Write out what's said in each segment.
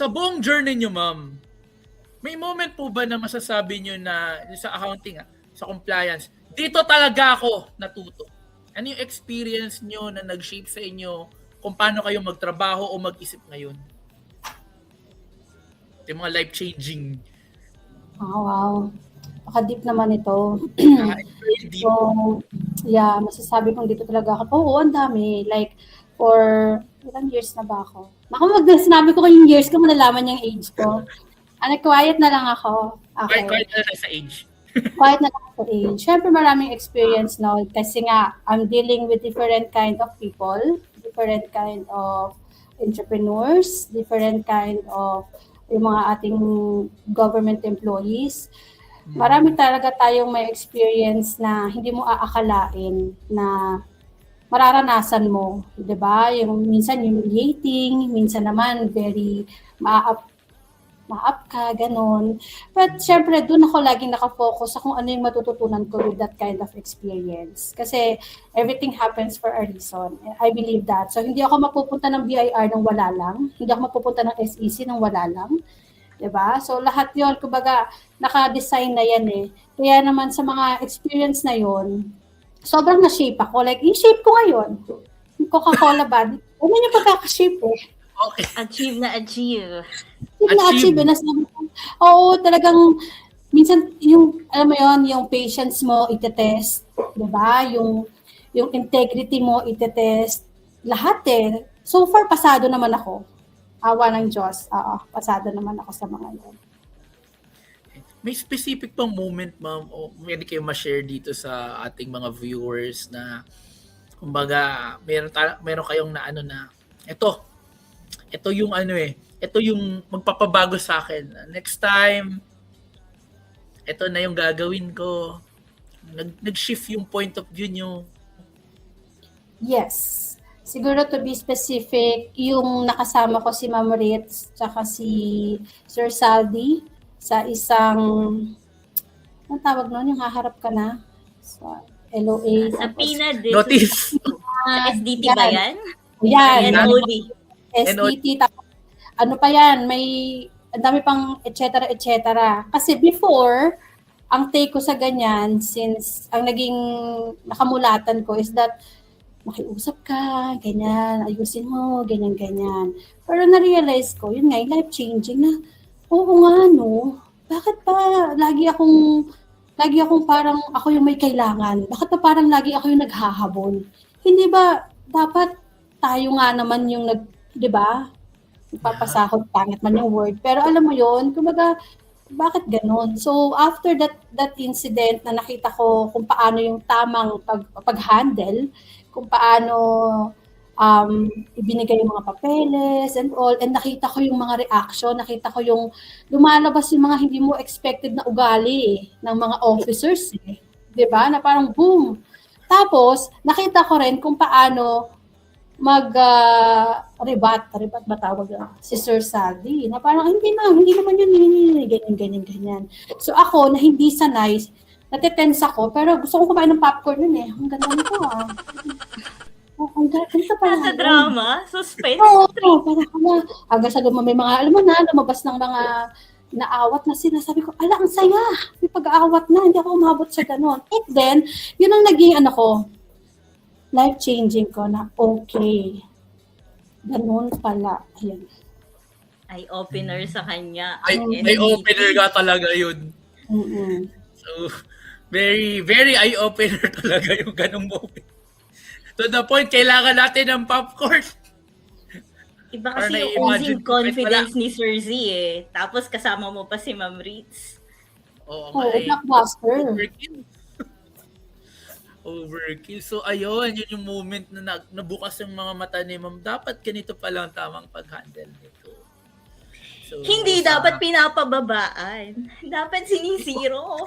Sa buong journey nyo, ma'am, may moment po ba na masasabi nyo na sa accounting, sa compliance, dito talaga ako natuto? Ano yung experience nyo na nag-shape sa inyo kung paano kayo magtrabaho o mag-isip ngayon? Yung mga life-changing. Wow. Baka-deep naman ito. It's very deep. So, yeah, masasabi kong dito talaga ako. Oo, ang dami. Like, for ilang years na ba ako? Naku, sinabi ko kayong years ko, malalaman yung age ko. Quiet na lang ako. Okay. Quiet na lang sa age. Quiet na lang ako age. Siyempre, maraming experience, no? Kasi nga, I'm dealing with different kind of people, different kind of entrepreneurs, different kind of yung mga ating government employees. Marami talaga tayong may experience na hindi mo aakalain na mararanasan mo, 'di ba? Yung minsan humiliating, minsan naman very ma-up ka, ganon. But syempre, doon ako laging nakafocus sa kung ano yung matututunan ko with that kind of experience. Kasi everything happens for a reason. I believe that. So, hindi ako mapupunta ng BIR nang wala lang. Hindi ako mapupunta ng SEC nang wala lang. Diba? So, lahat yon kumbaga, naka-design na yan eh. Kaya naman sa mga experience na yon sobrang na-shape ako. Like, yung shape ko ngayon, yung Coca-Cola body, ano yung pagkaka-shape eh. Okay. Achieve. Oo, talagang, minsan, yung, alam mo yon yung patience mo, itetest. Diba? Yung integrity mo, itetest. Lahat eh. So far, pasado naman ako. Awa ng Diyos. Pasado naman ako sa mga yun. May specific pang moment, ma'am, o pwede kayo ma-share dito sa ating mga viewers na kumbaga meron kayong na ano na ito yung ito yung magpapabago sa akin. Next time, ito na yung gagawin ko. Nag-shift yung point of view nyo. Yes. Siguro to be specific, yung nakasama ko si Ma'am Ritz tsaka si Sir Saldi sa isang, anong tawag nun? Yung haharap ka na sa LOA. Sa PINAD. Notice. Sa SDT ba yan? Yan. NOD. SDT. Ano pa yan? May, ang dami pang et cetera. Kasi before, ang take ko sa ganyan, since ang naging nakamulatan ko is that makiusap ka, ganyan, ayusin mo, ganyan. Pero na-realize ko, yun nga, life-changing na, oo nga, no, bakit pa lagi akong parang ako yung may kailangan? Bakit pa parang lagi ako yung naghahabol? Hindi ba, dapat tayo nga naman yung di ba? Ipapasahod, pangit man yung word. Pero alam mo yun, kumbaga, bakit ganun? So, after that incident na nakita ko kung paano yung tamang pag-handle, kung paano ibinigay yung mga papeles and all, and nakita ko yung mga reaction, nakita ko yung lumalabas yung mga hindi mo expected na ugali ng mga officers. Diba? Na parang boom. Tapos, nakita ko rin kung paano mag-rebat ba tawag si Sir Saldi, na parang hindi naman yun, ganyan. So ako, na hindi sanay, natitense ako, pero gusto kong kumain ng popcorn yun eh. Ang ganda nito ang ganda pala. Sa drama? Suspense? Oo, parang hanggang sa may mga, alam mo na, lumabas ng mga naawat na sinasabi ko, ala, ang saya, may pag-aawat na, hindi ako umabot sa ganon. And then, yun ang naging life-changing ko na okay. Ganun pala. Ayan. Eye-opener sa kanya. Eye-opener ka talaga yun. Mm-mm. So, very, very eye-opener talaga yung ganung moment. To the point, kailangan natin ng popcorn. Iba kasi yung oozing confidence ni Sir Z eh. Tapos kasama mo pa si Ma'am Ritz. Oo, blockbuster. Overkill. So, ayun, yun yung moment na nabukas yung mga mata ni Ma'am. Dapat ganito palang tamang pag-handle nito. So, hindi dapat pinapababaan. Dapat sinisiro.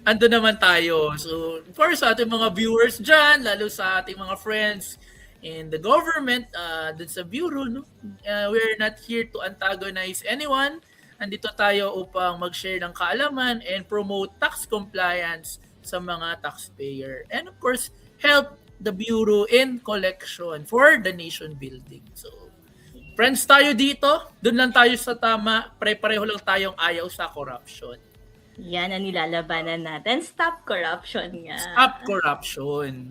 Ando naman tayo. So, of course, sa ating mga viewers dyan, lalo sa ating mga friends in the government, dun sa bureau, no? We're not here to antagonize anyone. Andito tayo upang mag-share ng kaalaman and promote tax compliance sa mga taxpayer. And of course, help the Bureau in collection for the nation building. So, Friends tayo dito, doon lang tayo sa tama, pare-pareho lang tayong ayaw sa corruption. Yan ang nilalabanan natin. Stop corruption nga. Stop corruption.